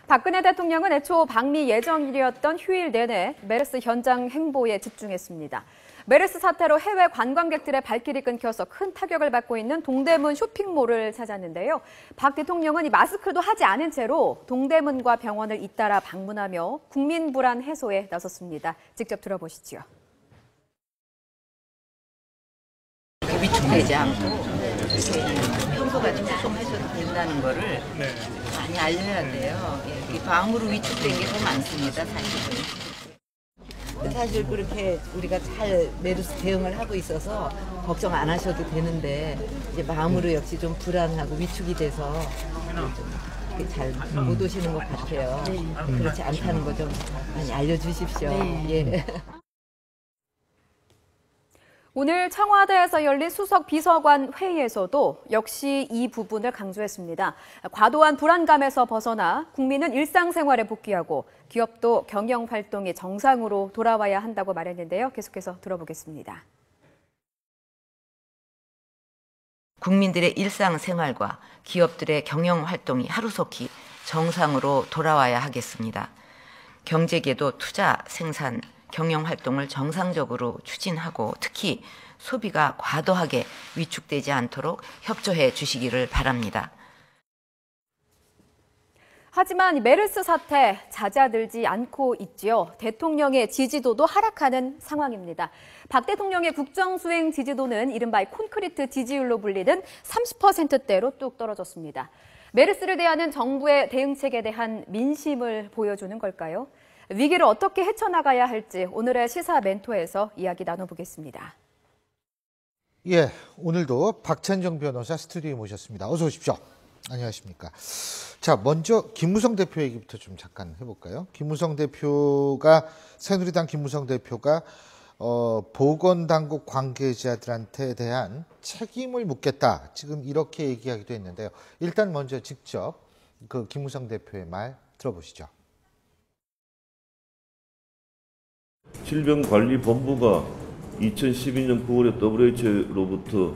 박근혜 대통령은 애초 방미 예정일이었던 휴일 내내 메르스 현장 행보에 집중했습니다. 메르스 사태로 해외 관광객들의 발길이 끊겨서 큰 타격을 받고 있는 동대문 쇼핑몰을 찾았는데요. 박 대통령은 이 마스크도 하지 않은 채로 동대문과 병원을 잇따라 방문하며 국민 불안 해소에 나섰습니다. 직접 들어보시죠. 위축되지 않고 평소같이 활동하셔도 된다는 거를 많이 알려야 돼요. 이 방으로 위축된 게 더 많습니다, 사실은. 사실 그렇게 우리가 잘 메르스 대응을 하고 있어서 걱정 안 하셔도 되는데 이제 마음으로 역시 좀 불안하고 위축이 돼서 잘 못 오시는 것 같아요. 그렇지 않다는 거 좀 많이 알려주십시오. 예. 오늘 청와대에서 열린 수석 비서관 회의에서도 역시 이 부분을 강조했습니다. 과도한 불안감에서 벗어나 국민은 일상생활에 복귀하고 기업도 경영활동이 정상으로 돌아와야 한다고 말했는데요. 계속해서 들어보겠습니다. 국민들의 일상생활과 기업들의 경영활동이 하루속히 정상으로 돌아와야 하겠습니다. 경제계도 투자, 생산, 경영활동을 정상적으로 추진하고 특히 소비가 과도하게 위축되지 않도록 협조해 주시기를 바랍니다. 하지만 메르스 사태 잦아들지 않고 있지요. 대통령의 지지도도 하락하는 상황입니다. 박 대통령의 국정수행 지지도는 이른바 콘크리트 지지율로 불리는 30%대로 뚝 떨어졌습니다. 메르스를 대하는 정부의 대응책에 대한 민심을 보여주는 걸까요? 위기를 어떻게 헤쳐나가야 할지 오늘의 시사 멘토에서 이야기 나눠보겠습니다. 예, 오늘도 박찬정 변호사 스튜디오에 모셨습니다. 어서 오십시오. 안녕하십니까. 자, 먼저 김무성 대표 얘기부터 좀 잠깐 해볼까요? 새누리당 김무성 대표가 보건당국 관계자들한테 대한 책임을 묻겠다. 지금 이렇게 얘기하기도 했는데요. 일단 먼저 직접 그 김무성 대표의 말 들어보시죠. 질병관리본부가 2012년 9월에 WHO로부터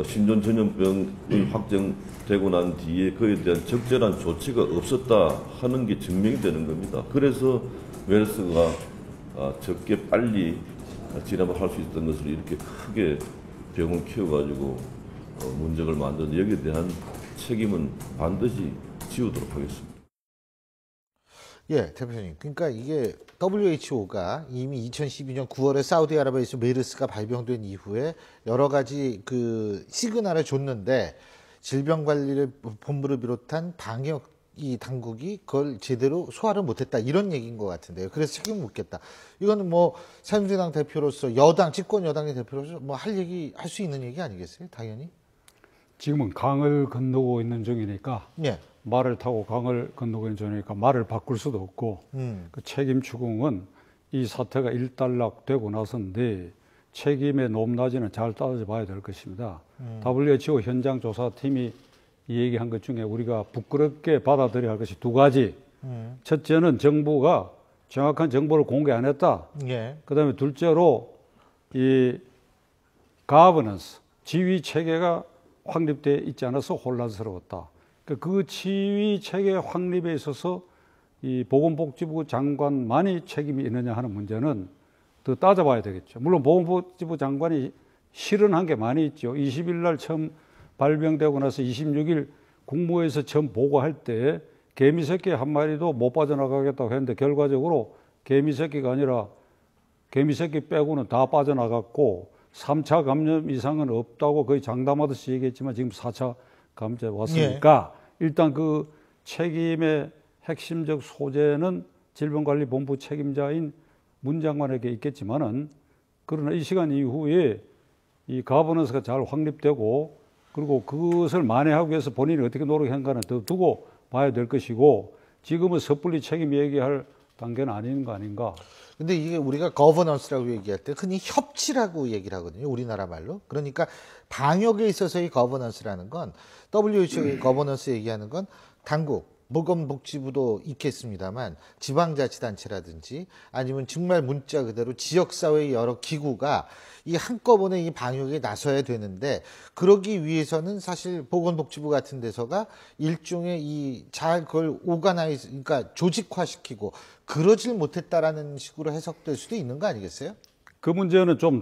신종 전염병이 확정되고 난 뒤에 그에 대한 적절한 조치가 없었다 하는 게 증명이 되는 겁니다. 그래서 메르스가 적게 빨리 진압을 할 수 있었던 것을 이렇게 크게 병을 키워가지고 문제를 만든 여기에 대한 책임은 반드시 지우도록 하겠습니다. 예, 대표님. 그러니까 이게 WHO가 이미 2012년 9월에 사우디아라비아에서 메르스가 발병된 이후에 여러 가지 그 시그널을 줬는데 질병관리본부를 비롯한 방역 이 당국이 그걸 제대로 소화를 못했다 이런 얘기인 것 같은데요. 그래서 책임을 묻겠다. 이거는 뭐 새누리당 대표로서 여당 집권 여당의 대표로서 뭐 할 수 있는 얘기 아니겠어요? 당연히. 지금은 강을 건너고 있는 중이니까. 예. 말을 타고 강을 건너고 있는 중이니까 말을 바꿀 수도 없고 그 책임 추궁은 이 사태가 일단락되고 나서인데 책임의 높낮이는 잘 따져봐야 될 것입니다. WHO 현장 조사팀이 이 얘기한 것 중에 우리가 부끄럽게 받아들여야 할 것이 두 가지. 첫째는 정부가 정확한 정보를 공개 안 했다. 예. 그다음에 둘째로 이 가버넌스, 지휘 체계가 확립되어 있지 않아서 혼란스러웠다. 그 지휘 체계 확립에 있어서 이 보건복지부 장관만이 책임이 있느냐 하는 문제는 더 따져봐야 되겠죠. 물론 보건복지부 장관이 실언한 게 많이 있죠. 20일 날 처음 발병되고 나서 26일 국무회에서 처음 보고할 때 개미새끼 한 마리도 못 빠져나가겠다고 했는데 결과적으로 개미새끼가 아니라 개미새끼 빼고는 다 빠져나갔고 3차 감염 이상은 없다고 거의 장담하듯이 얘기했지만 지금 4차 감염자 왔으니까 일단 그 책임의 핵심적 소재는 질병관리본부 책임자인 문 장관에게 있겠지만은 그러나 이 시간 이후에 이 가버넌스가 잘 확립되고 그리고 그것을 만회하기 위해서 본인이 어떻게 노력했는가는 더 두고 봐야 될 것이고 지금은 섣불리 책임 얘기할 단계는 아닌 거 아닌가. 근데 이게 우리가 거버넌스라고 얘기할 때 흔히 협치라고 얘기를 하거든요. 우리나라 말로. 그러니까 방역에 있어서의 거버넌스라는 건 WHO의 거버넌스 얘기하는 건 당국, 보건복지부도 있겠습니다만 지방자치단체라든지 아니면 정말 문자 그대로 지역사회의 여러 기구가 이 한꺼번에 이 방역에 나서야 되는데 그러기 위해서는 사실 보건복지부 같은 데서가 일종의 이 잘 그걸 오가나이즈 그러니까 조직화시키고 그러질 못했다라는 식으로 해석될 수도 있는 거 아니겠어요? 그 문제는 좀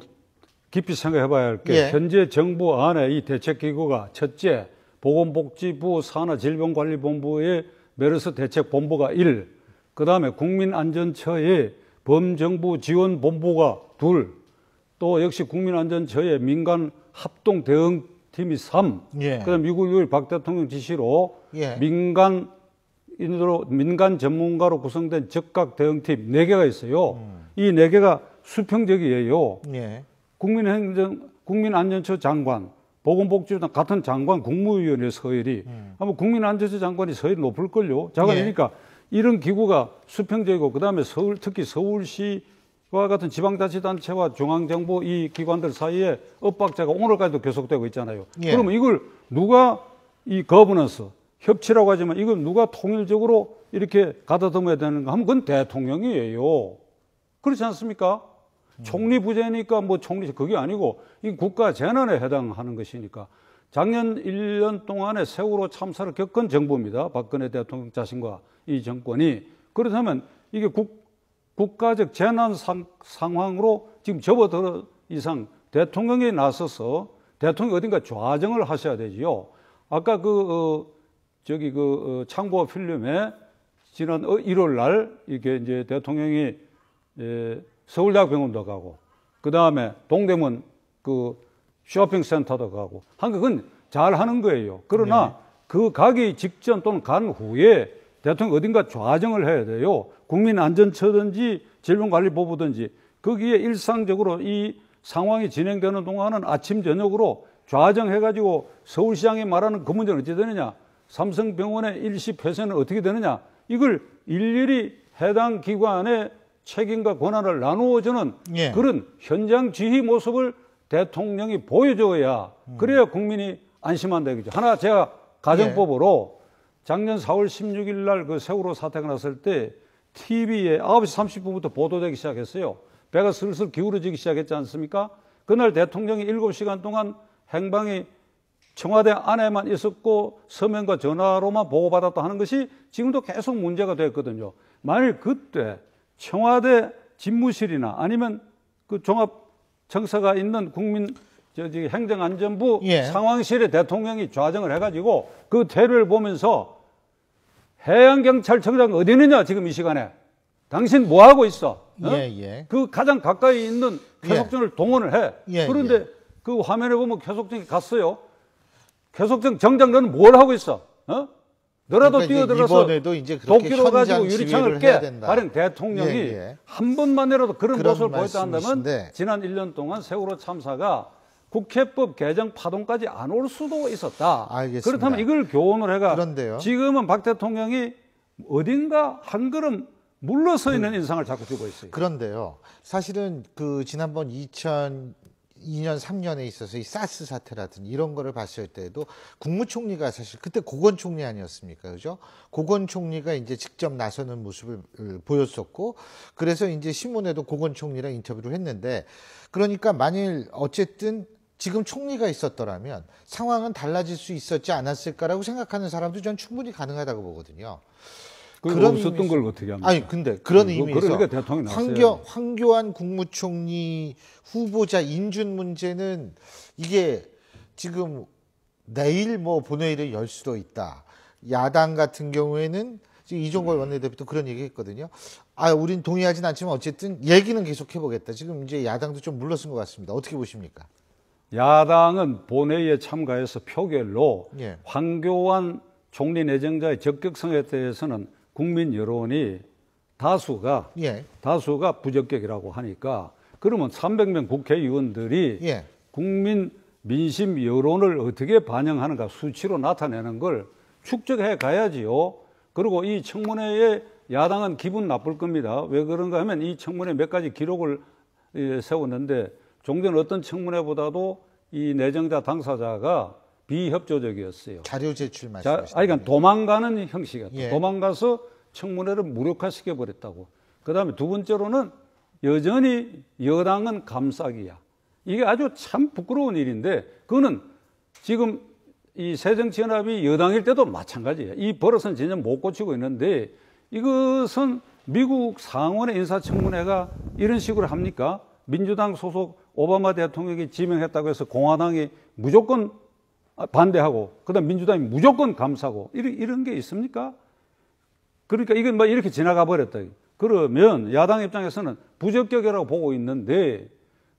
깊이 생각해 봐야 할 게 예. 현재 정부 안에 이 대책기구가 첫째 보건복지부 산하질병관리본부의 메르스 대책본부가 1, 그 다음에 국민안전처의 범정부지원본부가 2, 또 역시 국민안전처의 민간합동대응팀이 3, 예. 그 다음에 미국 6일 박 대통령 지시로 예. 민간 전문가로 구성된 적각대응팀 4개가 있어요. 이 4개가 수평적이에요. 예. 국민안전처 장관, 보건복지부 같은 장관 국무위원회 서열이 아마 국민안전처 장관이 서열이 높을걸요. 자, 그러니까 이런 기구가 수평적이고 그다음에 서울 특히 서울시와 같은 지방자치단체와 중앙정부 이 기관들 사이에 엇박자가 오늘까지도 계속되고 있잖아요. 예. 그러면 이걸 누가 이 거버넌스 협치라고 하지만 이걸 누가 통일적으로 이렇게 가다듬어야 되는가 하면 그건 대통령이에요. 그렇지 않습니까? 총리 부재니까 뭐 총리 그게 아니고 이 국가 재난에 해당하는 것이니까 작년 1년 동안에 세월호 참사를 겪은 정부입니다. 박근혜 대통령 자신과 이 정권이. 그렇다면 이게 국가적 재난 상황으로 지금 접어들어 이상 대통령이 나서서 대통령이 어딘가 좌정을 하셔야 되지요. 아까 창보 필름에 지난 1월 날 이게 이제 대통령이 서울대학병원도 가고 그 다음에 동대문 그 쇼핑센터도 가고 한 그건 잘 하는 거예요. 그러나 그 가기 직전 또는 간 후에 대통령 어딘가 좌정을 해야 돼요. 국민안전처든지 질병관리본부든지 거기에 일상적으로 이 상황이 진행되는 동안은 아침 저녁으로 좌정해가지고 서울시장이 말하는 그 문제는 어찌 되느냐, 삼성병원의 일시 폐쇄는 어떻게 되느냐, 이걸 일일이 해당 기관의 책임과 권한을 나누어주는 그런 현장 지휘 모습을 대통령이 보여줘야 그래야 국민이 안심한다 이거죠. 하나 제가 가정법으로 작년 4월 16일 날 그 세월호 사태가 났을 때 TV에 9시 30분부터 보도되기 시작했어요. 배가 슬슬 기울어지기 시작했지 않습니까? 그날 대통령이 7시간 동안 행방이 청와대 안에만 있었고 서면과 전화로만 보고받았다 하는 것이 지금도 계속 문제가 됐거든요. 만일 그때 청와대 집무실이나 아니면 그 종합청사가 있는 행정안전부 상황실에 대통령이 좌정을 해가지고 그 태를 보면서 해양경찰청장 어디 있느냐 지금 이 시간에 당신 뭐 하고 있어? 그 가장 가까이 있는 쾌속전을 동원을 해. 그런데 그 화면에 보면 쾌속전이 갔어요. 쾌속전 정장 너는 뭘 하고 있어? 너라도 그러니까 뛰어들어서 도끼로 가지고 유리창을 깨. 가령 대통령이 한 번만이라도 그런 모습을 보였다 한다면 지난 1년 동안 세월호 참사가 국회법 개정 파동까지 안 올 수도 있었다. 알겠습니다. 그렇다면 이걸 교훈을 해가 그런데요. 지금은 박 대통령이 어딘가 한 걸음 물러서 있는 인상을 자꾸 주고 있어요. 그런데요. 사실은 그 지난번 2002년 3년에 있어서 이 사스 사태라든지 이런 거를 봤을 때도 국무총리가 사실 그때 고건총리 아니었습니까? 그죠? 고건총리가 이제 직접 나서는 모습을 보였었고 그래서 이제 신문에도 고건총리랑 인터뷰를 했는데 그러니까 만일 어쨌든 지금 총리가 있었더라면 상황은 달라질 수 있었지 않았을까라고 생각하는 사람도 전 충분히 가능하다고 보거든요. 그런 없었던 걸 어떻게 합니까? 아니 근데 그런 의미에서 그러니까 황교안 국무총리 후보자 인준 문제는 이게 지금 내일 뭐 본회의를 열 수도 있다. 야당 같은 경우에는 지금 이종걸 원내대표도 그런 얘기했거든요. 우린 동의하진 않지만 어쨌든 얘기는 계속 해보겠다. 지금 이제 야당도 좀 물러선 것 같습니다. 어떻게 보십니까? 야당은 본회의에 참가해서 표결로 황교안 총리 내정자의 적격성에 대해서는 국민 여론이 다수가 부적격이라고 하니까 그러면 300명 국회의원들이 국민 민심 여론을 어떻게 반영하는가 수치로 나타내는 걸 축적해 가야지요. 그리고 이 청문회에 야당은 기분 나쁠 겁니다. 왜 그런가 하면 이 청문회 몇 가지 기록을 세웠는데 종전 어떤 청문회보다도 이 내정자 당사자가 비협조적이었어요. 자료 제출 말씀하시는 그러니까 도망가는 형식이었다. 예. 도망가서 청문회를 무력화시켜 버렸다고. 그다음에 두 번째로는 여전히 여당은 감싸기야. 이게 아주 참 부끄러운 일인데 그거는 지금 이 새정치연합이 여당일 때도 마찬가지예요. 이 버릇은 전혀 못 고치고 있는데 이것은 미국 상원의 인사청문회가 이런 식으로 합니까? 민주당 소속 오바마 대통령이 지명했다고 해서 공화당이 무조건 반대하고 그다음 민주당이 무조건 감싸고 이런 게 있습니까? 그러니까 이건 뭐 이렇게 지나가 버렸다. 그러면 야당 입장에서는 부적격이라고 보고 있는데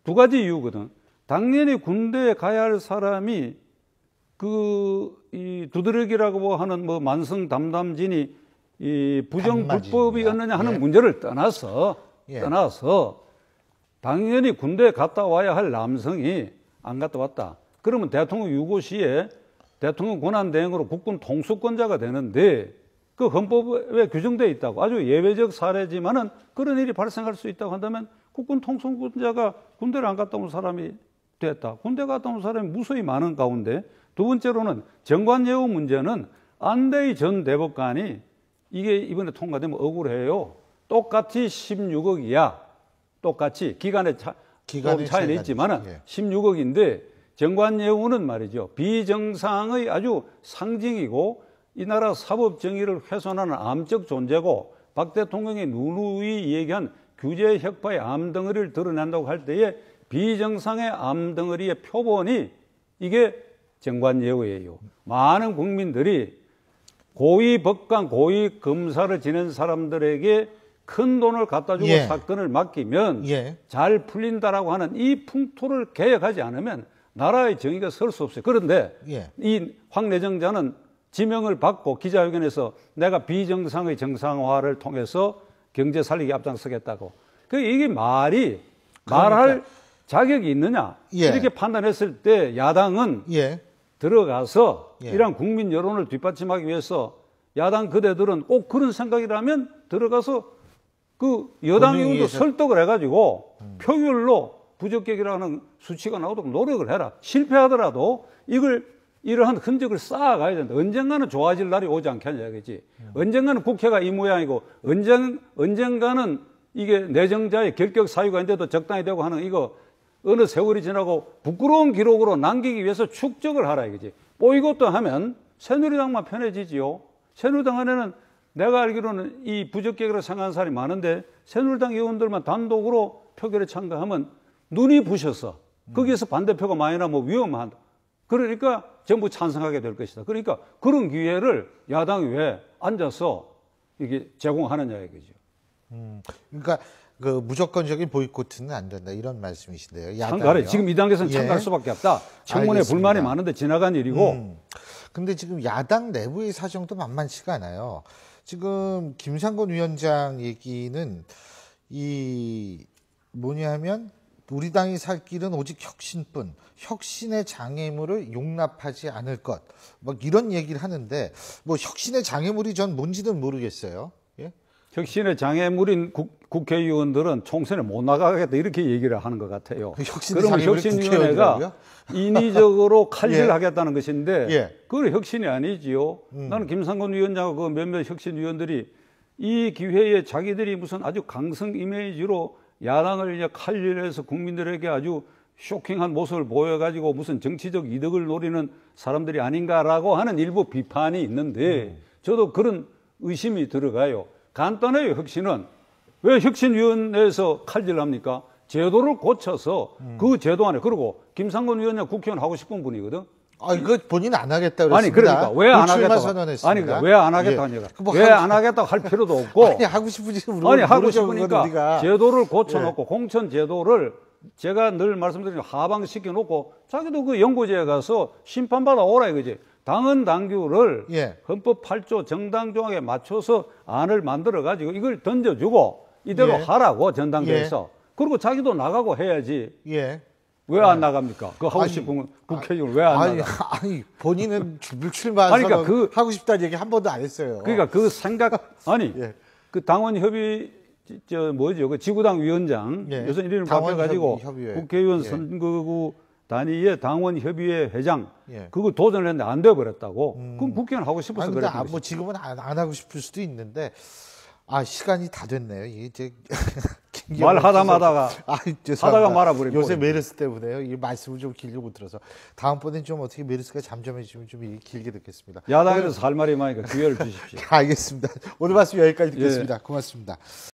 두 가지 이유거든. 당연히 군대에 가야 할 사람이 이 두드러기라고 하는 뭐 만성 담담진이 이 부정 불법이었느냐 하는 예. 문제를 떠나서 예. 당연히 군대에 갔다 와야 할 남성이 안 갔다 왔다. 그러면 대통령 유고 시에 대통령 권한 대행으로 국군 통수권자가 되는데 그 헌법에 규정되어 있다고. 아주 예외적 사례지만은 그런 일이 발생할 수 있다고 한다면 국군 통수권자가 군대를 안 갔다 온 사람이 됐다. 군대 갔다 온 사람이 무수히 많은 가운데 두 번째로는 정관예우 문제는 안대희 전 대법관이 이게 이번에 통과되면 억울해요. 똑같이 16억이야. 똑같이 기간의 차이는 있지만은 예. 16억인데 정관예우는 말이죠. 비정상의 아주 상징이고 이 나라 사법 정의를 훼손하는 암적 존재고 박 대통령이 누누이 얘기한 규제 혁파의 암덩어리를 드러낸다고 할 때에 비정상의 암덩어리의 표본이 이게 정관예우예요. 많은 국민들이 고위 법관, 고위 검사를 지낸 사람들에게 큰 돈을 갖다 주고 예. 사건을 맡기면 예. 잘 풀린다라고 하는 이 풍토를 개혁하지 않으면 나라의 정의가 설 수 없어요. 그런데 예. 이 황 내정자는 지명을 받고 기자회견에서 내가 비정상의 정상화를 통해서 경제 살리기 앞장서겠다고. 이게 말할 자격이 있느냐? 예. 이렇게 판단했을 때 야당은 예. 들어가서 예. 이러한 국민 여론을 뒷받침하기 위해서 야당 그대들은 꼭 그런 생각이라면 들어가서 그 여당 의원도 설득을 해가지고 표결로 부적격이라는 수치가 나오도록 노력을 해라. 실패하더라도 이러한 흔적을 쌓아가야 된다. 언젠가는 좋아질 날이 오지 않겠냐, 그지? 언젠가는 국회가 이 모양이고, 언젠가는 이게 내정자의 결격 사유가 있는데도 적당히 되고 하는 이거 어느 세월이 지나고 부끄러운 기록으로 남기기 위해서 축적을 하라, 이거지. 이것도 하면 새누리당만 편해지지요. 새누리당 안에는 내가 알기로는 이 부적격이라고 생각하는 사람이 많은데 새누리당 의원들만 단독으로 표결에 참가하면 눈이 부셔서 거기에서 반대표가 많이 나면 위험한다. 그러니까 전부 찬성하게 될 것이다. 그러니까 그런 기회를 야당이 왜 앉아서 이게 제공하느냐 이거죠. 그러니까 그 무조건적인 보이콧은 안 된다 이런 말씀이신데요. 참가래. 지금 이 단계에서는 참가할 수밖에 없다. 청문회 알겠습니다. 불만이 많은데 지나간 일이고. 근데 지금 야당 내부의 사정도 만만치가 않아요. 지금 김상곤 위원장 얘기는 뭐냐면 우리 당이 살 길은 오직 혁신뿐, 혁신의 장애물을 용납하지 않을 것, 막 이런 얘기를 하는데 뭐 혁신의 장애물이 전 뭔지는 모르겠어요. 예? 혁신의 장애물인 국회의원들은 총선에 못 나가겠다 이렇게 얘기를 하는 것 같아요. 그러면 혁신위원회가 인위적으로 칼질하겠다는 것인데 예. 그건 혁신이 아니지요. 나는 김상곤 위원장하고 그 몇몇 혁신위원들이 이 기회에 자기들이 무슨 아주 강성 이미지로 야당을 이제 칼질해서 국민들에게 아주 쇼킹한 모습을 보여가지고 무슨 정치적 이득을 노리는 사람들이 아닌가라고 하는 일부 비판이 있는데 저도 그런 의심이 들어가요. 간단해요. 혁신은. 왜 혁신위원회에서 칼질합니까? 제도를 고쳐서 그 제도 안에. 그리고 김상곤 위원장 국회의원 하고 싶은 분이거든. 이거 본인 안 하겠다 그랬습니다. 아니 그러니까 왜 안 하겠다? 선언했습니다. 아니 그러니까 왜 안 하겠다 하니까 왜 안 하겠다고 할 필요도 없고. 아니 하고 싶은지 아니 하고 싶으니까 우리가. 제도를 고쳐놓고 공천 제도를 제가 늘 말씀드린 하방시켜 놓고 자기도 그 연구소에 가서 심판받아 오라 이거지. 당헌 당규를 헌법 8조 정당 조항에 맞춰서 안을 만들어 가지고 이걸 던져주고 이대로 하라고 전당대회에서. 그리고 자기도 나가고 해야지. 왜 안 나갑니까? 그거 하고 싶은 국회의원 왜 안 나가? 아니 본인은 불출마 그러니까 하고 싶다는 얘기 한 번도 안 했어요. 그러니까 그 생각 그 당원 협의 그 지구당 위원장 요새 이름을 바꿔가지고 국회의원 선거구 단위의 당원협의회 회장 예. 그거 도전을 했는데 안 돼버렸다고. 그럼 국회의원 하고 싶어서 근데 그랬던 뭐 것이죠. 지금은 안 하고 싶을 수도 있는데 시간이 다 됐네요. 이게 이제 말하다 마다가 하다가 말아버리고 요새 메르스 때문에요. 이 말씀을 좀 길게 못 들어서 다음번엔 좀 어떻게 메르스가 잠잠해지면 좀 길게 듣겠습니다. 야당에서 할 말이 많으니까 기회를 주십시오. 알겠습니다. 오늘 말씀 여기까지 듣겠습니다. 고맙습니다.